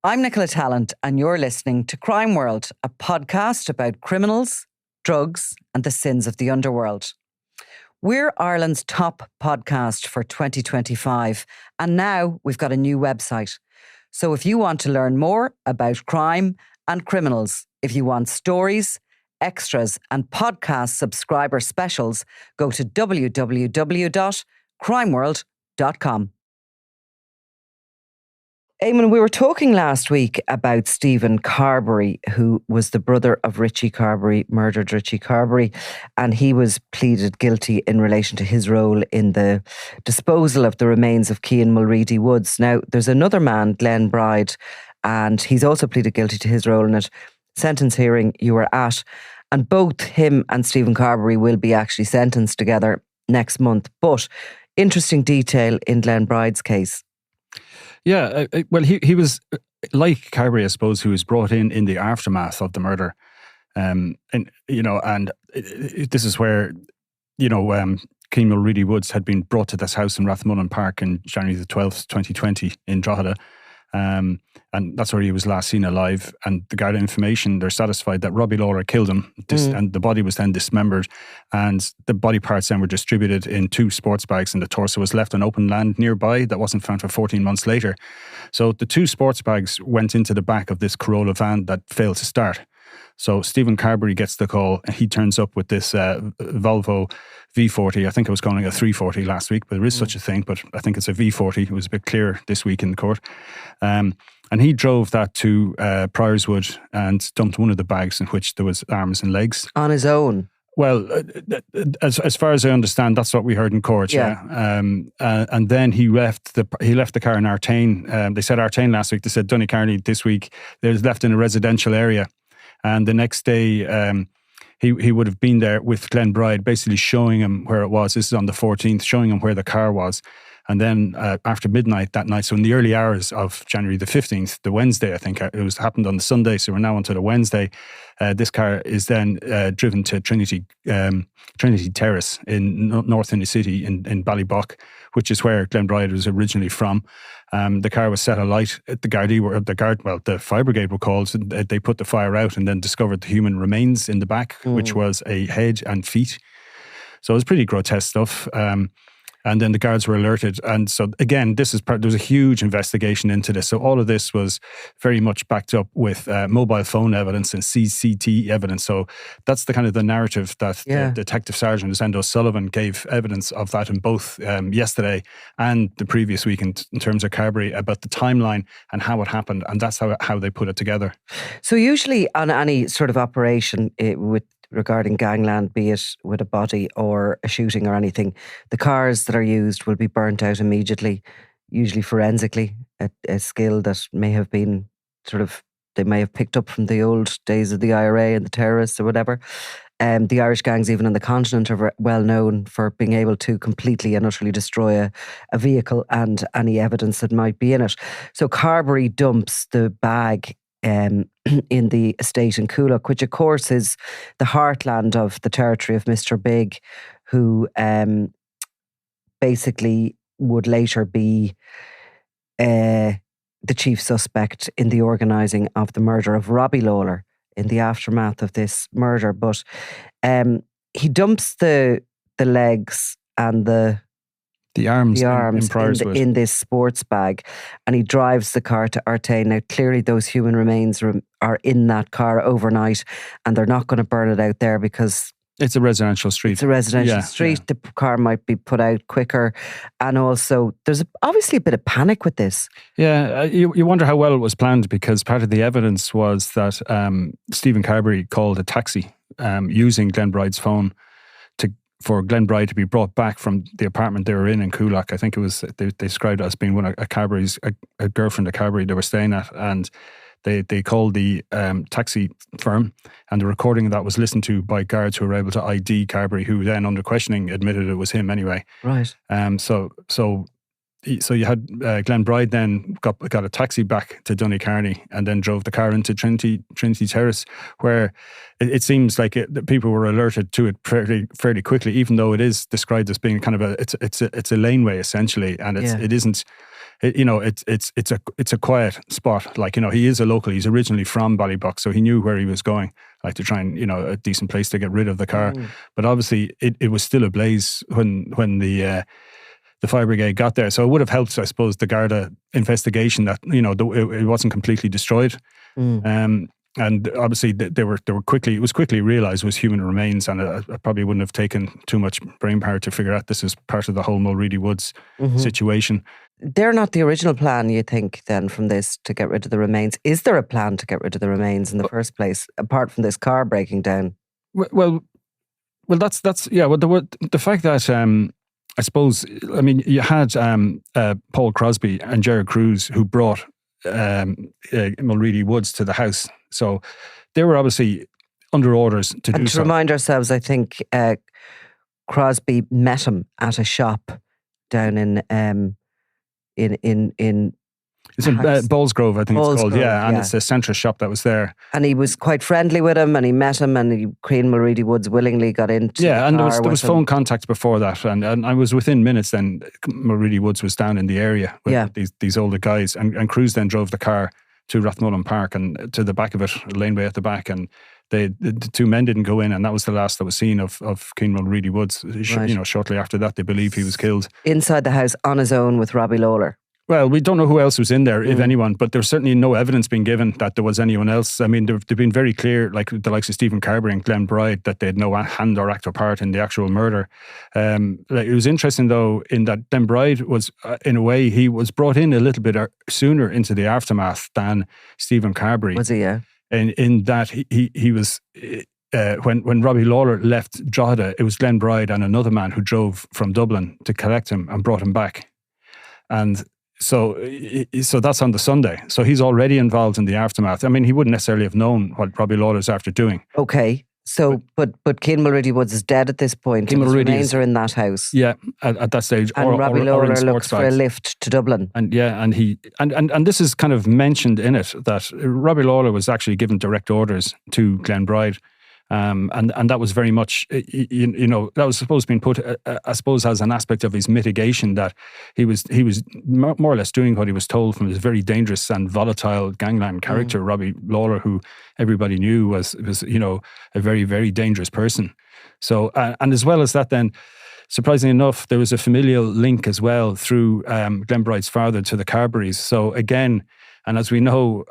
I'm Nicola Talent, and you're listening to Crime World, a podcast about criminals, drugs, and the sins of the underworld. We're Ireland's top podcast for 2025, and now we've got a new website. So if you want to learn more about crime and criminals, if you want stories, extras, and podcast subscriber specials, go to www.crimeworld.com. Eamon, we were talking last week about Stephen Carberry, who was the brother of Richie Carberry, murdered Richie Carberry, and he was pleaded guilty in relation to his role in the disposal of the remains of Keane Mulready-Woods. Now, there's another man, Glen Bride, and he's also pleaded guilty to his role in it. Sentence hearing you were at, and both him and Stephen Carberry will be actually sentenced together next month. But interesting detail in Glen Bride's case. Yeah, well, he was like Carberry, I suppose, who was brought in the aftermath of the murder, and this is where Keane Mulready-Woods had been brought to this house in Rathmullen Park in January the 12th, 2020 in Drogheda. And that's where he was last seen alive. And the Garda information, they're satisfied that Robbie Lawlor killed him, and the body was then dismembered, and the body parts then were distributed in 2 sports bags, and the torso was left on open land nearby that wasn't found for 14 months later. So the 2 sports bags went into the back of this Corolla van that failed to start. So Stephen Carberry gets the call. He turns up with this Volvo V40. I think I was calling it a 340 last week, but there is such a thing, but I think it's a V40. It was a bit clearer this week in the court. And he drove that to Priorswood and dumped one of the bags in which there was arms and legs. On his own? Well, as far as I understand, that's what we heard in court. Yeah. And then he left the car in Artane. They said Artane last week. They said Donecarney this week. They was left in a residential area. And the next day, he would have been there with Glen Bride, basically showing him where it was. This is on the 14th, showing him where the car was. And then after midnight that night, so in the early hours of January the 15th, the Wednesday, I think it happened on the Sunday, so we're now onto the Wednesday, this car is then driven to Trinity Terrace in North Inner City in Ballybock, which is where Glen Bride was originally from. The car was set alight. The fire brigade were called. So they put the fire out and then discovered the human remains in the back, which was a head and feet. So it was pretty grotesque stuff. And then the guards were alerted. And so again, there was a huge investigation into this. So all of this was very much backed up with mobile phone evidence and CCT evidence. So that's the kind of the narrative that the Detective Sergeant Endo Sullivan gave evidence of that in both yesterday and the previous week in terms of Carberry, about the timeline and how it happened. And that's how they put it together. So usually on any sort of operation regarding gangland, be it with a body or a shooting or anything, the cars that are used will be burnt out immediately, usually forensically, a skill that may have been they may have picked up from the old days of the IRA and the terrorists or whatever. The Irish gangs, even on the continent, are well known for being able to completely and utterly destroy a vehicle and any evidence that might be in it. So Carberry dumps the bag in the estate in Coolock, which of course is the heartland of the territory of Mr. Big, who basically would later be the chief suspect in the organising of the murder of Robbie Lawlor in the aftermath of this murder. But he dumps the legs and the arms in this sports bag, and he drives the car to Artane. Now, clearly those human remains are in that car overnight, and they're not going to burn it out there because it's a residential street. The car might be put out quicker, and also there's obviously a bit of panic with this. Yeah, you wonder how well it was planned, because part of the evidence was that Stephen Carberry called a taxi using Glen Bride's phone for Glen Bride to be brought back from the apartment they were in Coolock. I think it was, they described it as being one of Carberry's, a girlfriend of Carberry they were staying at, and they called the taxi firm, and the recording of that was listened to by guards who were able to ID Carberry, who then under questioning admitted it was him anyway. Right. So so you had Glen Bride then got a taxi back to Donecarney and then drove the car into Trinity Terrace, where it seems like people were alerted to it fairly quickly, even though it is described as being kind of it's a laneway essentially, and it isn't. It's a quiet spot. Like, he is a local. He's originally from Ballybuck, so he knew where he was going, like to try and, a decent place to get rid of the car. But obviously it was still ablaze when the fire brigade got there. So it would have helped, I suppose, the Garda investigation that, it wasn't completely destroyed. And obviously they were quickly, it was quickly realised was human remains, and it probably wouldn't have taken too much brain power to figure out this is part of the whole Mulready-Woods situation. They're not the original plan, you think, then, from this, to get rid of the remains. Is there a plan to get rid of the remains in the first place, apart from this car breaking down? Well, that's yeah. Well, the fact that I suppose, I mean, you had Paul Crosby and Gerard Cruz who brought Mulready-Woods to the house, so they were obviously under orders to do so. And to remind ourselves, I think Crosby met him at a shop down in it's in Ballsgrove, I think it's called, and it's a centre shop that was there. And he was quite friendly with him, and he met him, and Keane Mulready-Woods willingly got into the and there was phone contact before that, and I was within minutes then. Mulready-Woods was down in the area with these older guys, and Cruz then drove the car to Rathmullen Park and to the back of it, a laneway at the back, and the two men didn't go in, and that was the last that was seen of Keane Mulready-Woods. Right. Shortly after that, they believe he was killed inside the house on his own with Robbie Lawlor. Well, we don't know who else was in there, if anyone, but there's certainly no evidence being given that there was anyone else. I mean, they've been very clear, like the likes of Stephen Carberry and Glen Bride, that they had no hand or act or part in the actual murder. It was interesting, though, in that Glen Bride was, in a way, he was brought in a little bit sooner into the aftermath than Stephen Carberry. Was he, yeah? In that he was... when Robbie Lawlor left Drogheda, it was Glen Bride and another man who drove from Dublin to collect him and brought him back. And so that's on the Sunday. So he's already involved in the aftermath. I mean, he wouldn't necessarily have known what Robbie Lawlor's after doing. Okay. So, but Keane Mulready-Woods is dead at this point. His remains are in that house. Yeah, at that stage. And Robbie Lawlor looks for a lift to Dublin. And and this is kind of mentioned in it, that Robbie Lawlor was actually given direct orders to Glen Bride. And that was very much, that was supposed to be put, I suppose, as an aspect of his mitigation, that he was more or less doing what he was told from his very dangerous and volatile gangland character, Robbie Lawlor, who everybody knew was a very, very dangerous person. So, and as well as that, then, surprisingly enough, there was a familial link as well through Glen Bride's father to the Carberrys. So again, and as we know,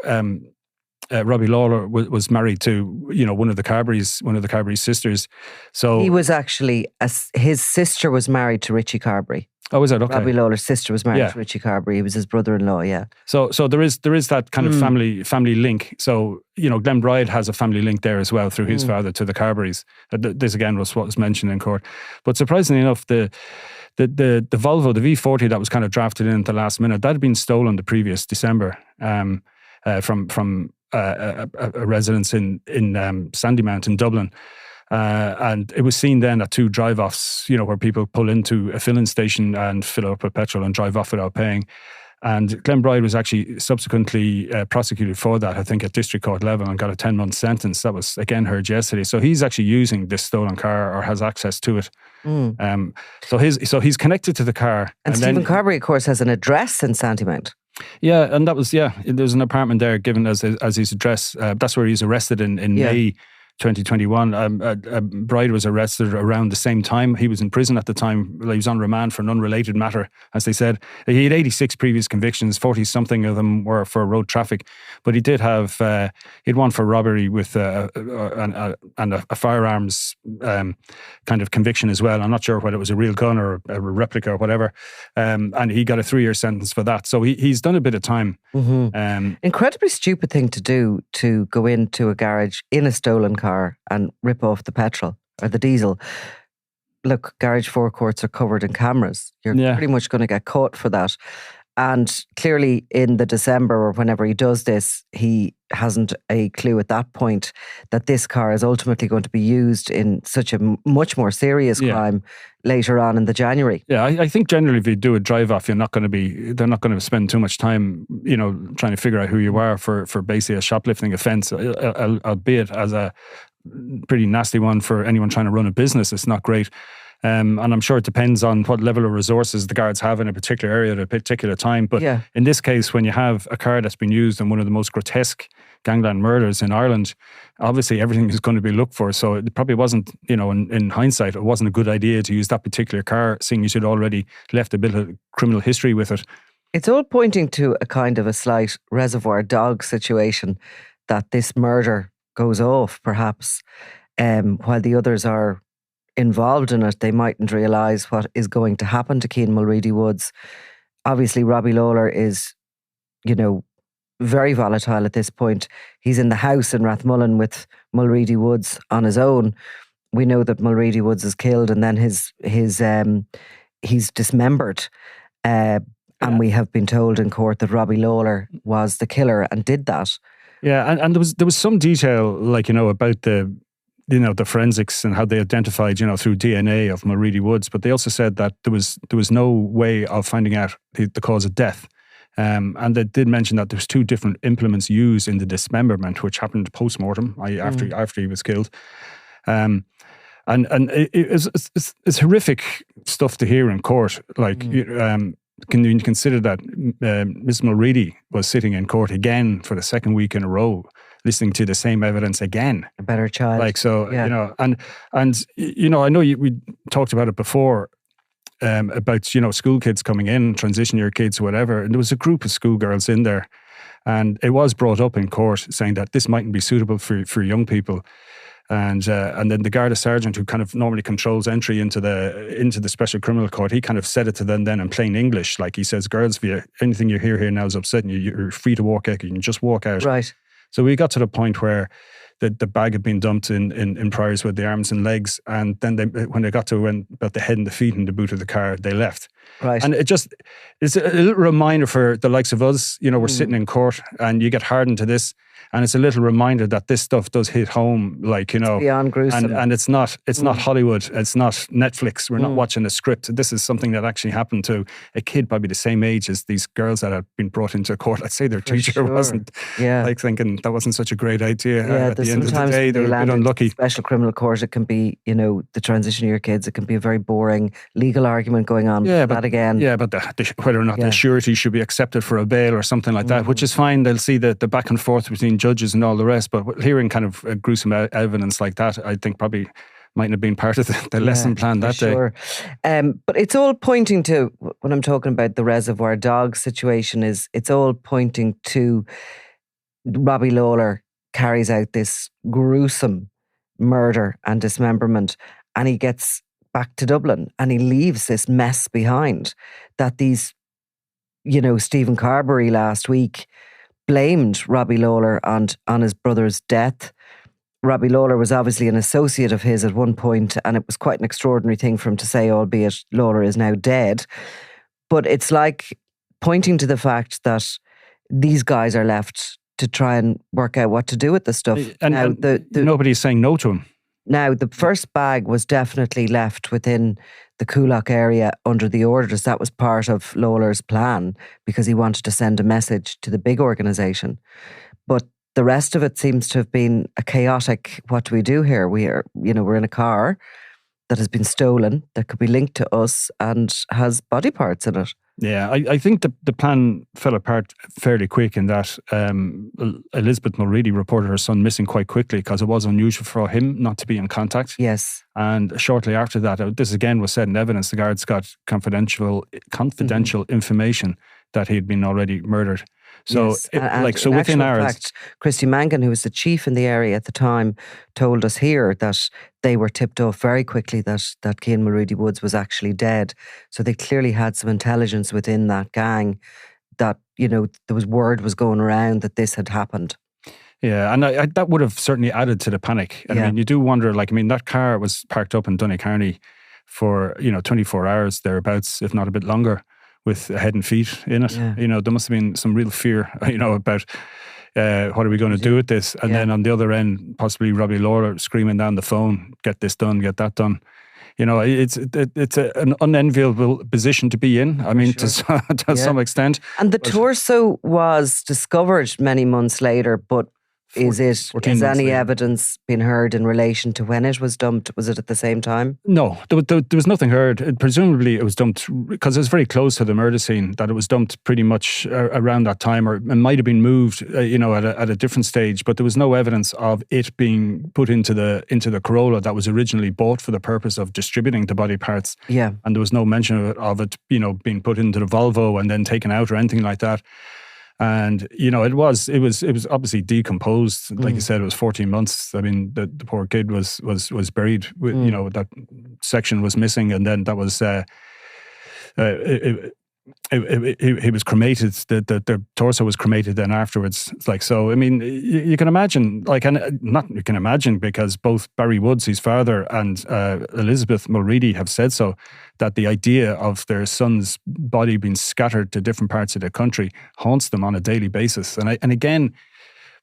Robbie Lawlor was married to, one of the Carberry's sisters. So he was actually, his sister was married to Richie Carberry. Oh, was that okay? Robbie Lawlor's sister was married to Richie Carberry. He was his brother-in-law. Yeah. So there is that kind of family link. So Glen Bride has a family link there as well through his father to the Carberrys. This again was what was mentioned in court. But surprisingly enough, the Volvo, the V40 that was kind of drafted in at the last minute, that had been stolen the previous December from a residence in Sandymount in Dublin. And it was seen then at two drive-offs, where people pull into a filling station and fill up with petrol and drive off without paying. And Glen Bride was actually subsequently prosecuted for that, I think, at district court level, and got a 10-month sentence. That was, again, heard yesterday. So he's actually using this stolen car, or has access to it. So he's connected to the car. And Stephen Carberry, of course, has an address in Sandymount. Yeah, and that was, there's an apartment there given as his address. That's where he's arrested in May 2021. Bride was arrested around the same time. He was in prison at the time. He was on remand for an unrelated matter, as they said. He had 86 previous convictions, 40-something of them were for road traffic. But he did have, he'd one for robbery with and a firearms kind of conviction as well. I'm not sure whether it was a real gun or a replica or whatever. And he got a 3-year sentence for that. So he's done a bit of time. Incredibly stupid thing to do, to go into a garage in a stolen car and rip off the petrol or the diesel. Look, garage forecourts are covered in cameras. You're pretty much going to get caught for that. And clearly in the December or whenever he does this, he hasn't a clue at that point that this car is ultimately going to be used in such a much more serious crime later on in the January. Yeah, I think generally if you do a drive-off, they're not going to spend too much time, trying to figure out who you are for basically a shoplifting offence, albeit as a pretty nasty one for anyone trying to run a business. It's not great. And I'm sure it depends on what level of resources the guards have in a particular area at a particular time. But in this case, when you have a car that's been used in one of the most grotesque gangland murders in Ireland, obviously everything is going to be looked for. So it probably wasn't, in hindsight, it wasn't a good idea to use that particular car, seeing you should already left a bit of criminal history with it. It's all pointing to a kind of a slight Reservoir Dog situation, that this murder goes off, perhaps, while the others are involved in it. They mightn't realise what is going to happen to Keane Mulready-Woods. Obviously, Robbie Lawlor is, very volatile at this point. He's in the house in Rathmullen with Mulready-Woods on his own. We know that Mulready-Woods is killed, and then he's dismembered. And we have been told in court that Robbie Lawlor was the killer and did that. Yeah, and there was some detail, about the forensics and how they identified, through DNA of Mulready-Woods, but they also said that there was no way of finding out the cause of death. And they did mention that there was 2 different implements used in the dismemberment, which happened post-mortem, after he was killed. And it's horrific stuff to hear in court. Can you consider that Ms. Mulready was sitting in court again for the second week in a row, listening to the same evidence again? A better child. And I know we talked about it before, about, school kids coming in, transition year kids, whatever. And there was a group of schoolgirls in there. And it was brought up in court saying that this mightn't be suitable for young people. And then the Garda Sergeant, who kind of normally controls entry into the Special Criminal Court, he kind of said it to them then in plain English. Like, he says, girls, if anything you hear here now is upsetting you, you're free to walk out. You can just walk out. Right. So we got to the point where the bag had been dumped in Priors with the arms and legs, and then when they got to about the head and the feet in the boot of the car, they left. Right. And it's a little reminder for the likes of us, we're sitting in court and you get hardened to this, and it's a little reminder that this stuff does hit home, it's beyond gruesome. And it's not Hollywood, it's not Netflix, we're not watching a script. This is something that actually happened to a kid probably the same age as these girls that have been brought into court. I'd say their teacher wasn't thinking that wasn't such a great idea. At the end of the day, they're a bit unlucky. Special Criminal Court, it can be, the transition year kids, it can be a very boring legal argument going on. That again. Yeah, but whether or not the surety should be accepted for a bail or something like that, which is fine. They'll see the back and forth between judges and all the rest. But hearing kind of gruesome evidence like that, I think probably mightn't have been part of the lesson plan that day. But it's all pointing to, when I'm talking about the Reservoir Dog situation, it's all pointing to Robbie Lawlor carries out this gruesome murder and dismemberment, and he gets back to Dublin and he leaves this mess behind that these, Stephen Carberry last week blamed Robbie Lawlor on his brother's death. Robbie Lawlor was obviously an associate of his at one point, and it was quite an extraordinary thing for him to say, albeit Lawlor is now dead. But it's like pointing to the fact that these guys are left to try and work out what to do with the stuff. And nobody's saying no to him. Now, the first bag was definitely left within the Coolock area under the orders. That was part of Lawlor's plan, because he wanted to send a message to the big organisation. But the rest of it seems to have been a chaotic, what do we do here? We're in a car that has been stolen, that could be linked to us and has body parts in it. Yeah, I think the plan fell apart fairly quick in that Elizabeth Mulready reported her son missing quite quickly, because it was unusual for him not to be in contact. Yes. And shortly after that, this again was said in evidence, the guards got confidential information that he had been already murdered. So, yes. Within hours. Fact, Christy Mangan, who was the chief in the area at the time, told us here that they were tipped off very quickly that Keane Mulready-Woods was actually dead. So they clearly had some intelligence within that gang that, there was word was going around that this had happened. Yeah, and that would have certainly added to the panic. I mean, you do wonder, that car was parked up in Donecarney for, 24 hours thereabouts, if not a bit longer, with a head and feet in it. Yeah. There must have been some real fear, about what are we going to do with this? And then on the other end, possibly Robbie Lawlor screaming down the phone, get this done, get that done. It's an unenviable position to be in. I mean, to some extent. And the torso was discovered many months later, but has any evidence been heard in relation to when it was dumped? Was it at the same time? No, there was nothing heard. Presumably it was dumped because it was very close to the murder scene, that it was dumped pretty much around that time, or it might have been moved, at a different stage, but there was no evidence of it being put into the Corolla that was originally bought for the purpose of distributing the body parts. Yeah. And there was no mention of it, being put into the Volvo and then taken out or anything like that. And, it was obviously decomposed. Like you said, it was 14 months. I mean, the poor kid was buried, that section was missing. And then that was, he was cremated. The torso was cremated then afterwards. It's like, so, I mean, you can imagine, you can imagine, because both Barry Woods, his father, and Elizabeth Mulready have said so, that the idea of their son's body being scattered to different parts of the country haunts them on a daily basis. And again,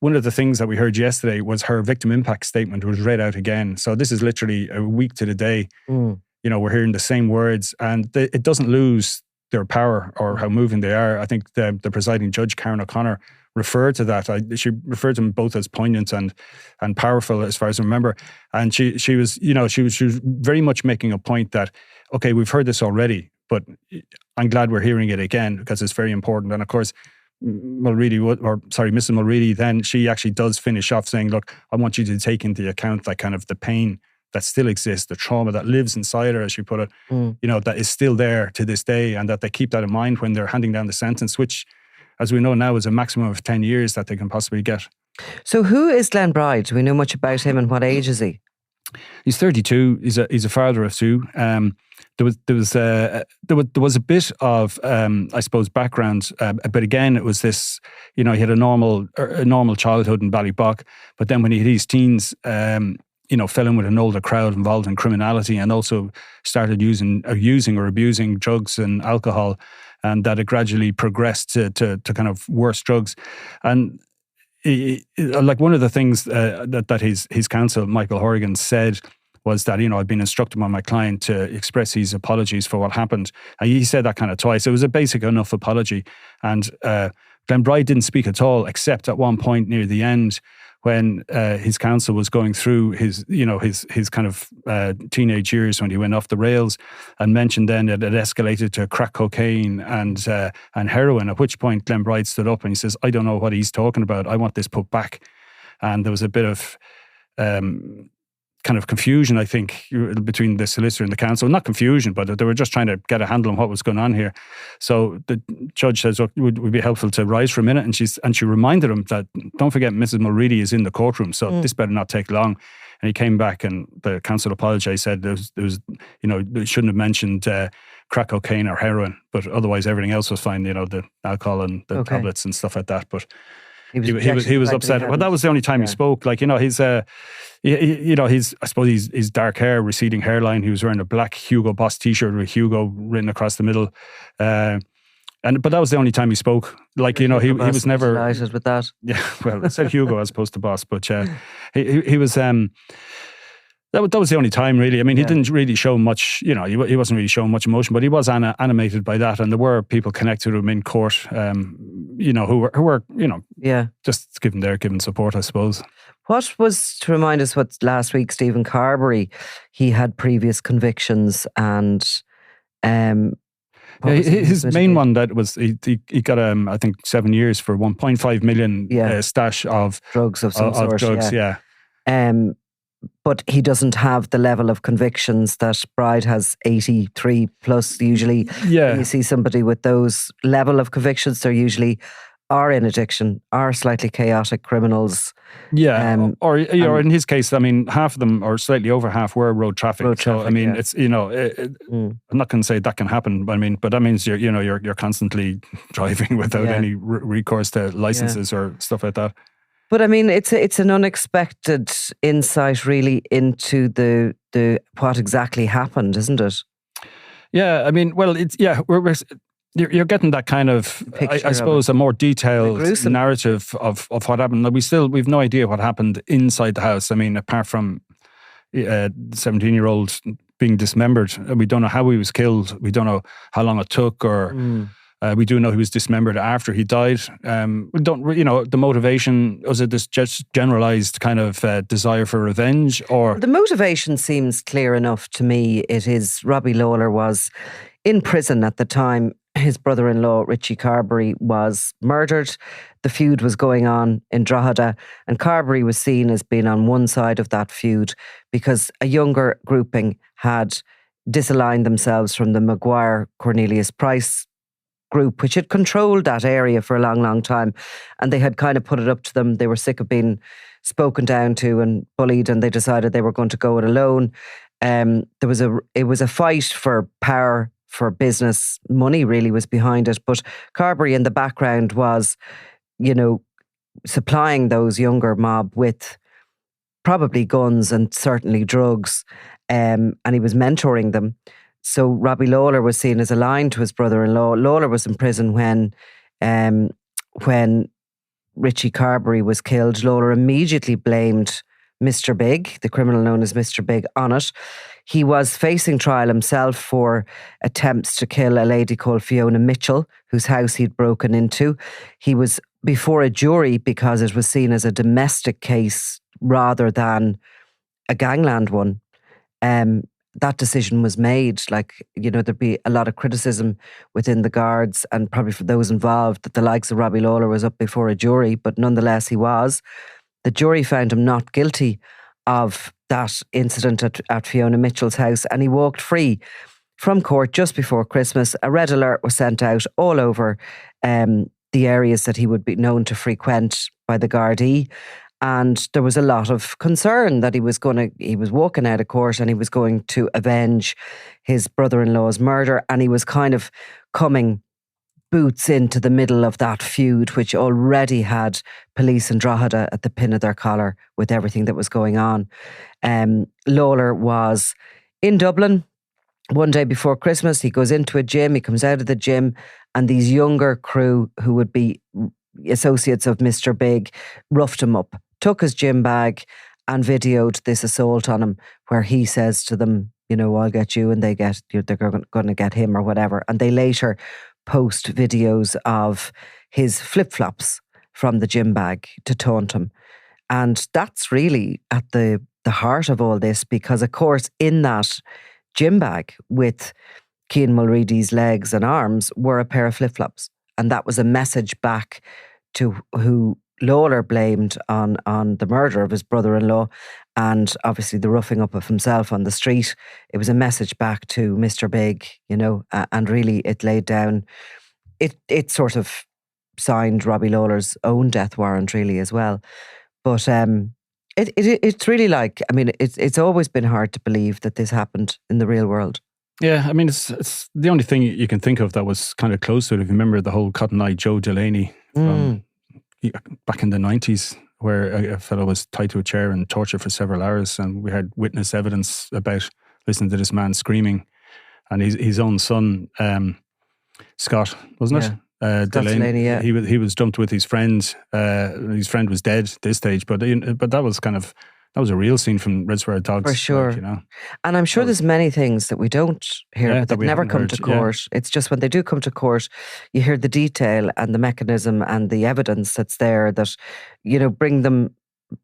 one of the things that we heard yesterday was her victim impact statement was read out again. So this is literally a week to the day. We're hearing the same words, and it doesn't lose their power or how moving they are. I think the presiding judge, Karen O'Connor, referred to that. She referred to them both as poignant and powerful, as far as I remember. And she was very much making a point that, okay, we've heard this already, but I'm glad we're hearing it again because it's very important. And of course, Mrs. Mulready, then she actually does finish off saying, look, I want you to take into account that kind of the pain that still exists, the trauma that lives inside her, as she put it, that is still there to this day, and that they keep that in mind when they're handing down the sentence, which, as we know now, is a maximum of 10 years that they can possibly get. So who is Glen Bride? Do we know much about him, and what age is he? He's 32. He's a father of two. There was a bit of I suppose background, but again it was this. He had a normal childhood in Ballybock, but then when he hit his teens, fell in with an older crowd involved in criminality, and also started using or abusing drugs and alcohol, and that it gradually progressed to kind of worse drugs. And like one of the things that his counsel, Michael Horrigan, said was that, I've been instructed by my client to express his apologies for what happened. And he said that kind of twice. It was a basic enough apology. And Glen Bride didn't speak at all, except at one point near the end when his counsel was going through his kind of teenage years when he went off the rails, and mentioned then that it escalated to crack cocaine and heroin, at which point Glen Bride stood up and he says, I don't know what he's talking about. I want this put back. And there was a bit of kind of confusion, I think, between the solicitor and the counsel. Not confusion, but they were just trying to get a handle on what was going on here. So the judge says, look, would it be helpful to rise for a minute? And she reminded him that, don't forget, Mrs. Mulready is in the courtroom, so this better not take long. And he came back, and the counsel apologised, said there was they shouldn't have mentioned crack cocaine or heroin, but otherwise everything else was fine, the alcohol and the tablets and stuff like that. But he was upset. Well, that was the only time he spoke. Like, he's I suppose his dark hair, receding hairline. He was wearing a black Hugo Boss t-shirt with Hugo written across the middle. But that was the only time he spoke. Like, he was never delighted with that. Yeah, well, it said Hugo as opposed to Boss, but he was. That was the only time, really. I mean, he didn't really show much, he wasn't really showing much emotion, but he was animated by that. And there were people connected to him in court, who were just giving support, I suppose. What was, to remind us, what last week, Stephen Carberry, he had previous convictions and... his main one, that was, he got, I think, 7 years for 1.5 million stash of... drugs of some sort. Drugs, but he doesn't have the level of convictions that Bride has, 83 plus usually. Yeah. When you see somebody with those level of convictions, they're usually are in addiction, are slightly chaotic criminals. Yeah, or in his case, I mean, half of them, or slightly over half, were road traffic. So I mean, it's I'm not going to say that can happen. But I mean, but that means you're constantly driving without any recourse to licenses or stuff like that. But I mean, it's an unexpected insight, really, into the what exactly happened, isn't it? Yeah, I mean, well, it's we're You're getting that kind of, I suppose, a more detailed narrative of what happened. We've no idea what happened inside the house. I mean, apart from 17-year-old being dismembered, we don't know how he was killed. We don't know how long it took, or we do know he was dismembered after he died. We don't, the motivation, was it this just generalized kind of desire for revenge, or the motivation seems clear enough to me. It is Robbie Lawlor was in prison at the time. His brother-in-law, Richie Carberry, was murdered. The feud was going on in Drogheda, and Carberry was seen as being on one side of that feud because a younger grouping had disaligned themselves from the Maguire Cornelius Price group, which had controlled that area for a long, long time. And they had kind of put it up to them. They were sick of being spoken down to and bullied, and they decided they were going to go it alone. It was a fight for power, for business. Money really was behind it. But Carberry in the background was, supplying those younger mob with probably guns and certainly drugs. And he was mentoring them. So Robbie Lawlor was seen as aligned to his brother-in-law. Lawlor was in prison when Richie Carberry was killed. Lawlor immediately blamed Mr. Big, the criminal known as Mr. Big, on it. He was facing trial himself for attempts to kill a lady called Fiona Mitchell, whose house he'd broken into. He was before a jury because it was seen as a domestic case rather than a gangland one. That decision was made. There'd be a lot of criticism within the guards and probably for those involved that the likes of Robbie Lawlor was up before a jury, but nonetheless he was. The jury found him not guilty of that incident at Fiona Mitchell's house, and he walked free from court just before Christmas. A red alert was sent out all over the areas that he would be known to frequent by the Gardaí. And there was a lot of concern that he was walking out of court and he was going to avenge his brother-in-law's murder. And he was kind of coming boots into the middle of that feud, which already had police in Drogheda at the pin of their collar with everything that was going on. Lawlor was in Dublin one day before Christmas. He goes into a gym, he comes out of the gym, and these younger crew who would be associates of Mr. Big roughed him up, took his gym bag and videoed this assault on him, where he says to them, I'll get you, and they're going to get him or whatever. And they later post videos of his flip-flops from the gym bag to taunt him. And that's really at the heart of all this, because of course in that gym bag with Keane Mulready's legs and arms were a pair of flip-flops. And that was a message back to who Lawlor blamed on the murder of his brother-in-law and obviously the roughing up of himself on the street. It was a message back to Mr. Big, and really it laid down, it sort of signed Robbie Lawlor's own death warrant really as well. But it's really it's always been hard to believe that this happened in the real world. Yeah, I mean, it's the only thing you can think of that was kind of close to it. If you remember the whole Cotton Eye Joe Delaney from back in the 90s, where a fellow was tied to a chair and tortured for several hours, and we had witness evidence about listening to this man screaming, and his own son, Scott, wasn't it? Delaney, yeah. He was dumped with his friend. His friend was dead at this stage, but that was a real scene from Red Square Dogs. For sure. And I'm sure there's many things that we don't hear that never come to court. Yeah. It's just when they do come to court, you hear the detail and the mechanism and the evidence that's there that,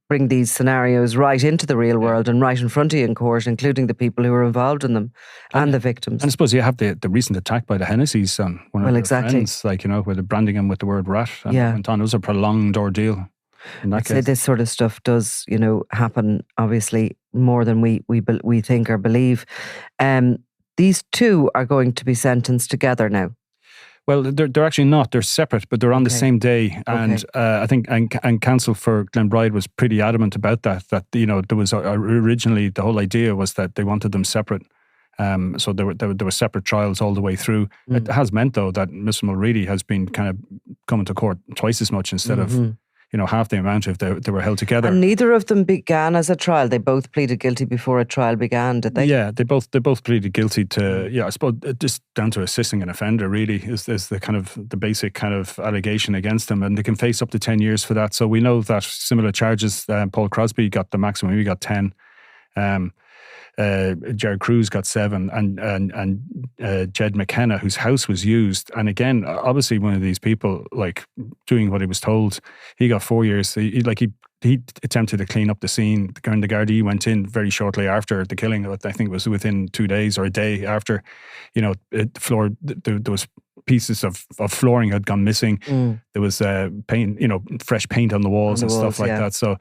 bring these scenarios right into the real world and right in front of you in court, including the people who were involved in them and the victims. And I suppose you have the recent attack by the Hennessy's on one of their friends, where they're branding him with the word rat. And it was a prolonged ordeal. I'd say this sort of stuff does, happen obviously more than we think or believe. These two are going to be sentenced together now. Well, they're actually not. They're separate, but they're on the same day. And I think and counsel for Glen Bride was pretty adamant about that. That there was originally the whole idea was that they wanted them separate. So there were separate trials all the way through. It has meant though that Mr. Mulready has been kind of coming to court twice as much instead of half the amount if they were held together. And neither of them began as a trial. They both pleaded guilty before a trial began, did they? Yeah, they both pleaded guilty to, I suppose just down to assisting an offender really is the kind of the basic kind of allegation against them, and they can face up to 10 years for that. So we know that similar charges, Paul Crosby got the maximum, he got 10. Jared Cruz got 7, and Jed McKenna, whose house was used, and again, obviously one of these people, like, doing what he was told, he got 4 years. He attempted to clean up the scene. The Gardaí went in very shortly after the killing. I think it was within 2 days or a day after. The floor, there was pieces of flooring had gone missing. There was paint, fresh paint on the walls and stuff like that. So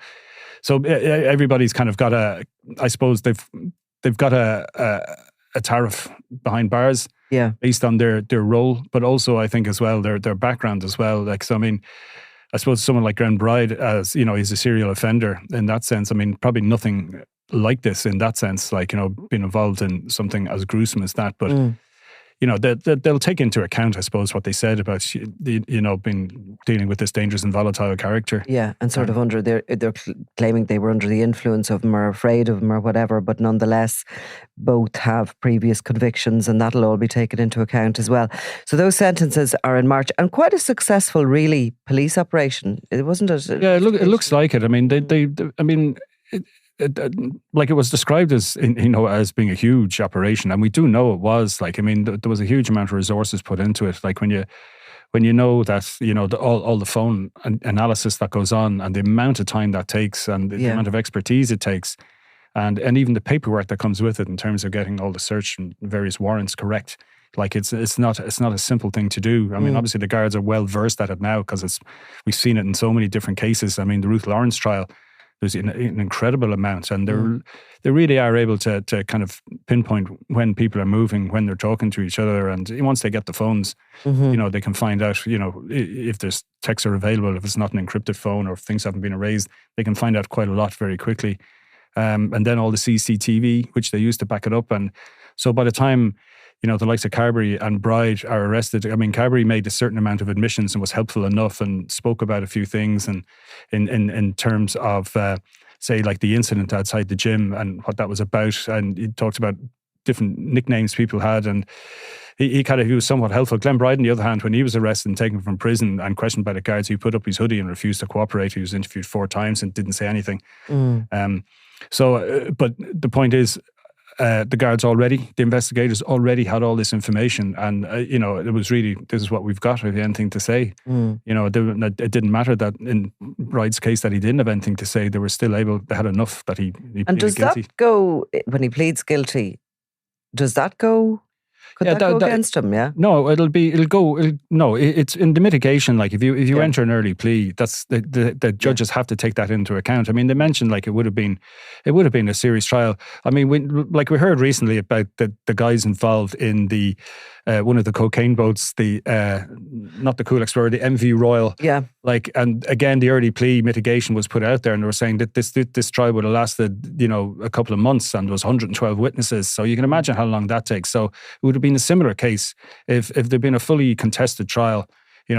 everybody's kind of got I suppose they've got a tariff behind bars, based on their role, but also I think as well their background as well. Like, so I mean, I suppose someone like Glen Bride, as he's a serial offender in that sense. I mean, probably nothing like this in that sense, like, being involved in something as gruesome as that, but. They'll take into account, I suppose, what they said about being dealing with this dangerous and volatile character. Yeah, and sort of they're claiming they were under the influence of him or afraid of him or whatever, but nonetheless, both have previous convictions, and that'll all be taken into account as well. So those sentences are in March, and quite a successful, really, police operation. It wasn't it? Yeah, it looks like it. I mean, like it was described as as being a huge operation, and we do know it was. Like, I mean, there was a huge amount of resources put into it. Like when you know that all the phone analysis that goes on, and the amount of time that takes, and the amount of expertise it takes, and even the paperwork that comes with it in terms of getting all the search and various warrants correct. Like it's not a simple thing to do. I mean, obviously the guards are well versed at it now because we've seen it in so many different cases. I mean, the Ruth Lawrence trial. There's an incredible amount, and they really are able to kind of pinpoint when people are moving, when they're talking to each other, and once they get the phones, they can find out, if there's texts are available, if it's not an encrypted phone or if things haven't been erased, they can find out quite a lot very quickly. And then all the CCTV, which they use to back it up, and so by the time the likes of Carberry and Bride are arrested. I mean, Carberry made a certain amount of admissions and was helpful enough and spoke about a few things, and in terms of, say, like the incident outside the gym and what that was about. And he talked about different nicknames people had, and he was somewhat helpful. Glen Bride, on the other hand, when he was arrested and taken from prison and questioned by the guards, he put up his hoodie and refused to cooperate. He was interviewed 4 times and didn't say anything. But the point is, the investigators already had all this information, and it was really, this is what we've got. Have you anything to say? It didn't matter that in Bride's case that he didn't have anything to say. They were still able. They had enough that he and does guilty. That go when he pleads guilty? Does that go? Could that go against him? Yeah. No, it's in the mitigation. Like if you enter an early plea, that's the judges have to take that into account. I mean, they mentioned like it would have been a serious trial. I mean, we heard recently about the guys involved in the one of the cocaine boats, the not the Cool Explorer, the MV Royal. Yeah. Like, and again, the early plea mitigation was put out there, and they were saying that this trial would have lasted, a couple of months, and there was 112 witnesses. So you can imagine how long that takes. So it would have been a similar case if there'd been a fully contested trial,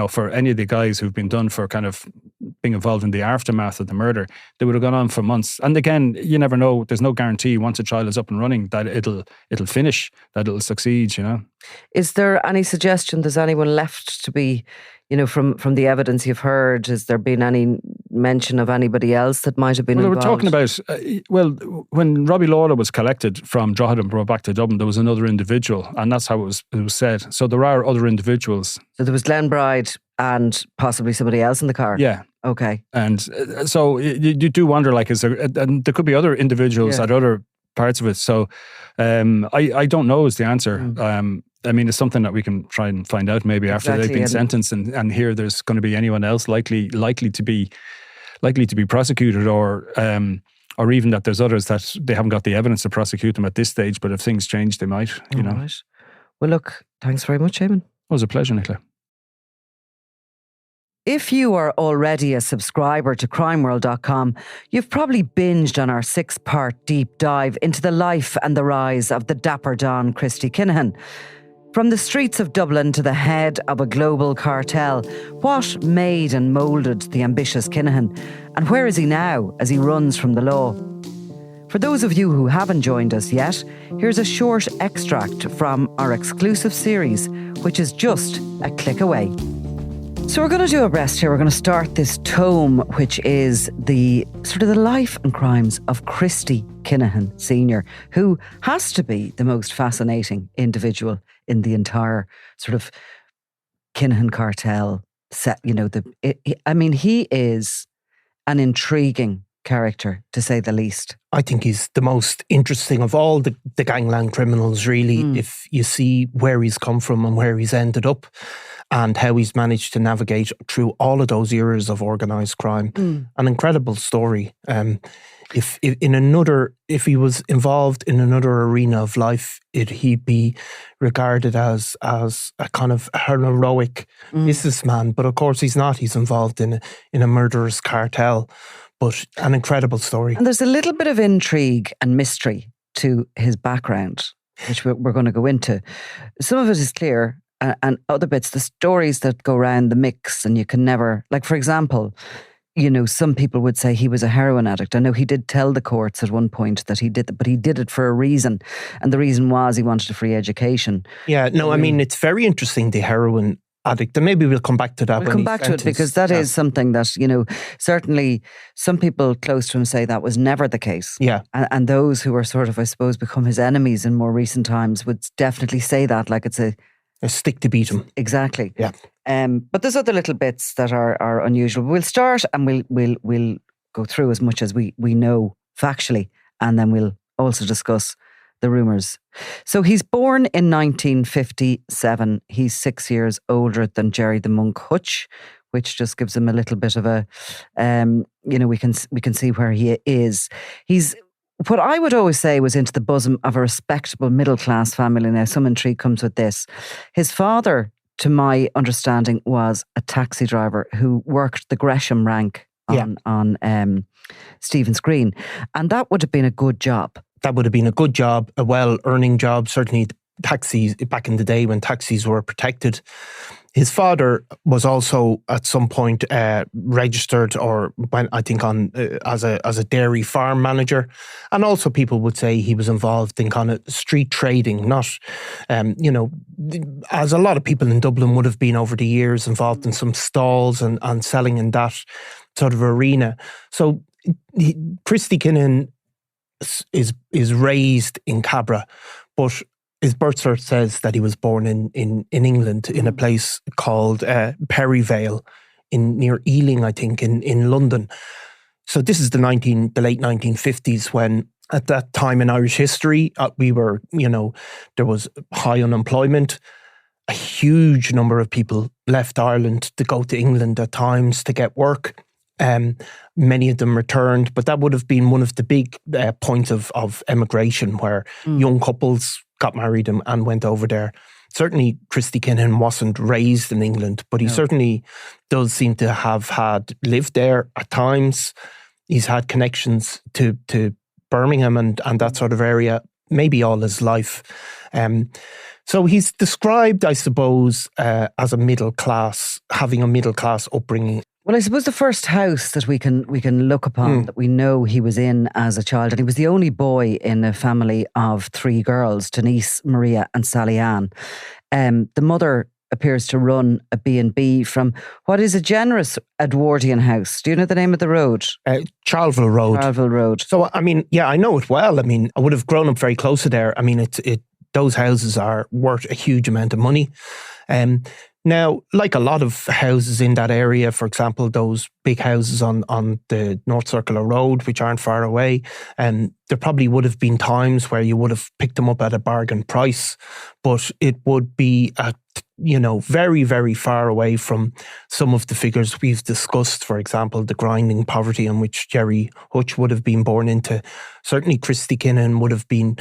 for any of the guys who've been done for kind of being involved in the aftermath of the murder. They would have gone on for months. And again, you never know. There's no guarantee once a trial is up and running that it'll finish, that it'll succeed, Is there any suggestion there's anyone left to be, from the evidence you've heard, has there been any mention of anybody else that might have been involved? We're talking about, when Robbie Lawlor was collected from Drogheda and brought back to Dublin, there was another individual, and that's how it was said. So there are other individuals. So there was Glen Bride and possibly somebody else in the car? Yeah. Okay. And so you do wonder, like, and there could be other individuals at other parts of it. So I don't know is the answer. I mean, it's something that we can try and find out maybe after they've been sentenced, and here there's going to be anyone else likely to be prosecuted, or even that there's others that they haven't got the evidence to prosecute them at this stage. But if things change, they might. Right. Well, look, thanks very much, Eamon. It was a pleasure, Nicola. If you are already a subscriber to crimeworld.com, you've probably binged on our 6-part deep dive into the life and the rise of the dapper Don Christy Kinahan. From the streets of Dublin to the head of a global cartel, what made and moulded the ambitious Kinahan? And where is he now as he runs from the law? For those of you who haven't joined us yet, here's a short extract from our exclusive series, which is just a click away. So we're going to do a rest here. We're going to start this tome, which is the sort of the life and crimes of Christy Kinahan Sr., who has to be the most fascinating individual in the entire sort of Kinahan cartel set. You know, he is an intriguing character, to say the least. I think he's the most interesting of all the gangland criminals, really, if you see where he's come from and where he's ended up and how he's managed to navigate through all of those eras of organised crime. An incredible story. If he was involved in another arena of life, he'd be regarded as a kind of heroic businessman. But of course he's not. He's involved in a murderous cartel. But an incredible story. And there's a little bit of intrigue and mystery to his background, which we're going to go into. Some of it is clear, and other bits, the stories that go around the mix, and you can never, like, for example, you know, some people would say he was a heroin addict. I know he did tell the courts at one point that he did that, but he did it for a reason. And the reason was he wanted a free education. Yeah, no, I mean, it's very interesting, the heroin addict, and maybe we'll come back to that. We'll come back to it, because that is something that, you know, certainly some people close to him say that was never the case. Yeah. And those who are sort of, I suppose, become his enemies in more recent times would definitely say that, like it's a stick to beat him. Exactly. Yeah. But there's other little bits that are unusual. We'll start and we'll go through as much as we know factually, and then we'll also discuss the rumours. So he's born in 1957. He's 6 years older than Jerry the Monk Hutch, which just gives him a little bit of a, we can see where he is. He's what I would always say was into the bosom of a respectable middle-class family. Now, some intrigue comes with this. His father, to my understanding, was a taxi driver who worked the Gresham rank on Stephen's Green. And that would have been a good job. That would have been a good job, a well-earning job. Certainly taxis, back in the day when taxis were protected. His father was also at some point registered, or went, I think, on as a dairy farm manager, and also people would say he was involved in kind of street trading, not, as a lot of people in Dublin would have been over the years, involved in some stalls and selling in that sort of arena. So Christy Kinahan is raised in Cabra, but his birth cert says that he was born in England, in a place called Perryvale, near Ealing, I think, in London. So this is the late 1950s, when at that time in Irish history, we were, there was high unemployment. A huge number of people left Ireland to go to England at times to get work. Many of them returned, but that would have been one of the big points of emigration, where young couples got married and went over there. Certainly Christy Kinahan wasn't raised in England, but he certainly does seem to have lived there at times. He's had connections to Birmingham and that sort of area, maybe all his life. So he's described, I suppose, as a middle class, having a middle class upbringing. Well, I suppose the first house that we can look upon that we know he was in as a child, and he was the only boy in a family of three girls, Denise, Maria and Sally Ann. The mother appears to run a B&B from what is a generous Edwardian house. Do you know the name of the road? Charleville Road. Charleville Road. So, I mean, yeah, I know it well. I mean, I would have grown up very close to there. I mean, those houses are worth a huge amount of money. Now, like a lot of houses in that area, for example, those big houses on the North Circular Road, which aren't far away, there probably would have been times where you would have picked them up at a bargain price, but it would be at, very, very far away from some of the figures we've discussed. For example, the grinding poverty in which Jerry Hutch would have been born into. Certainly Christy Kinahan would have been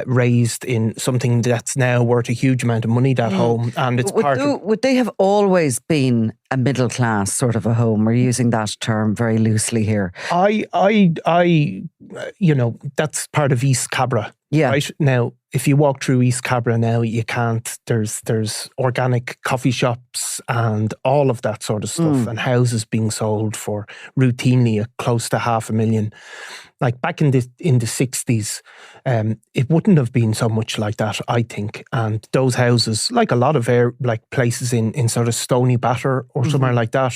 raised in something that's now worth a huge amount of money, that home. And it's would they have always been a middle class sort of a home? We're using that term very loosely here. I that's part of East Cabra. Yeah. Right now, if you walk through East Cabra now, you can't. There's organic coffee shops and all of that sort of stuff, and houses being sold for routinely close to $500,000. Like back in the 60s, it wouldn't have been so much like that, I think. And those houses, like a lot of places in sort of Stony Batter or somewhere like that,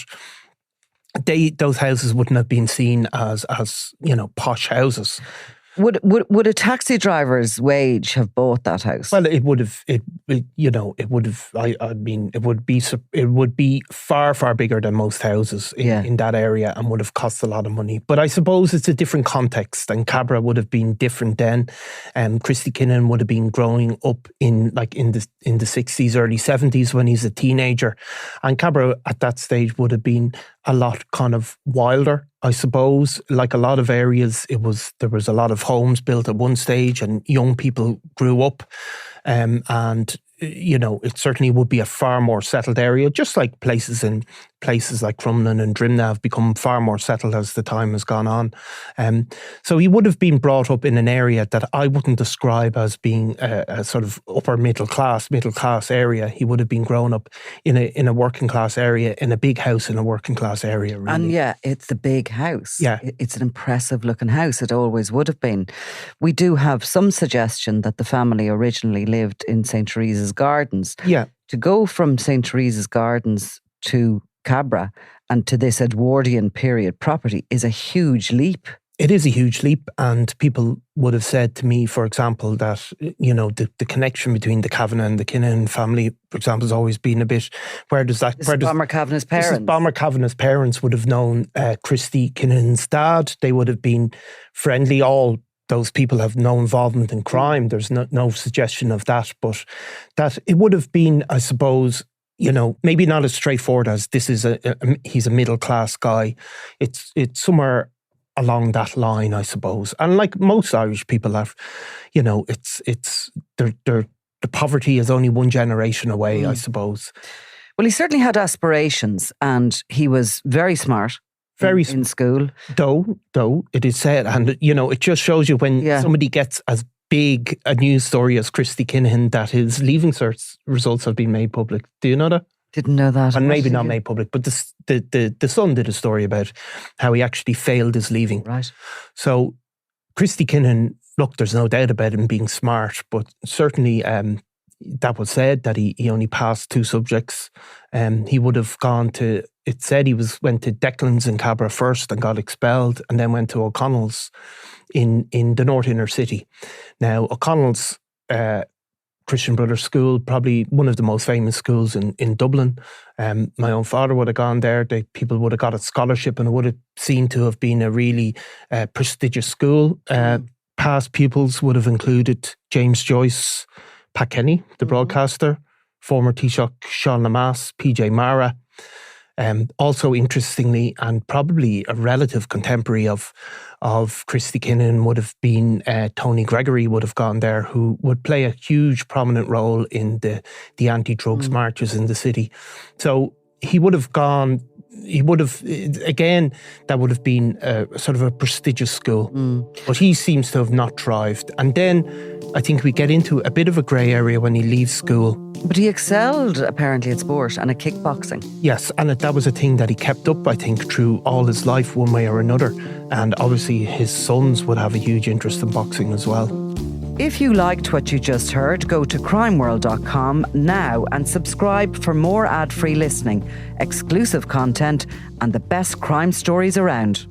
those houses wouldn't have been seen as posh houses. Would a taxi driver's wage have bought that house? Well, it would have. It would have. I mean, it would be far, far bigger than most houses in that area, and would have cost a lot of money. But I suppose it's a different context, and Cabra would have been different then. Christy Kinahan would have been growing up in the 60s, early 70s when he's a teenager, and Cabra at that stage would have been a lot kind of wilder, I suppose. Like a lot of areas, there was a lot of homes built at one stage, and young people grew up, and it certainly would be a far more settled area, just like places like Crumlin and Drimnagh have become far more settled as the time has gone on. So he would have been brought up in an area that I wouldn't describe as being a sort of upper middle class area. He would have been grown up in a working class area, in a big house in a working class area, really. And it's the big house. Yeah. It's an impressive looking house. It always would have been. We do have some suggestion that the family originally lived in St. Teresa's Gardens. Yeah. To go from St. Teresa's Gardens to Cabra and to this Edwardian period property is a huge leap. It is a huge leap, and people would have said to me, for example, that the connection between the Kavanagh and the Kinahan family, for example, has always been a bit. Bomber Kavanagh's parents. Bomber Kavanagh's parents would have known Christy Kinahan's dad. They would have been friendly. All those people have no involvement in crime. There's no suggestion of that, but that it would have been, I suppose, maybe not as straightforward as this is he's a middle class guy. It's somewhere along that line, I suppose. And like most Irish people have, the poverty is only one generation away, I suppose. Well, he certainly had aspirations, and he was very smart. In school. Though it is said, and it just shows you when somebody gets as big a news story as Christy Kinahan that his leaving cert results have been made public. Do you know that? Didn't know that. And maybe not made public, but the Sun did a story about how he actually failed his leaving. Right. So Christy Kinahan, look, there's no doubt about him being smart, but certainly that was said that he only passed 2 subjects. He would have gone to, it said went to Declan's in Cabra first and got expelled, and then went to O'Connell's in the North Inner City. Now, O'Connell's Christian Brothers School, probably one of the most famous schools in Dublin. My own father would have gone there. People would have got a scholarship, and it would have seemed to have been a really prestigious school. Past pupils would have included James Joyce, Pat Kenny, the broadcaster, former Taoiseach Sean Lamass, PJ Mara. Also, interestingly, and probably a relative contemporary of Christy Kinahan would have been Tony Gregory would have gone there, who would play a huge prominent role in the anti-drugs marches in the city. So he would have gone. He would have, again, that would have been sort of a prestigious school. But he seems to have not thrived. And then I think we get into a bit of a grey area when he leaves school. But he excelled, apparently, at sport and at kickboxing. Yes, and that was a thing that he kept up, I think, through all his life, one way or another. And obviously his sons would have a huge interest in boxing as well. If you liked what you just heard, go to crimeworld.com now and subscribe for more ad-free listening, exclusive content, and the best crime stories around.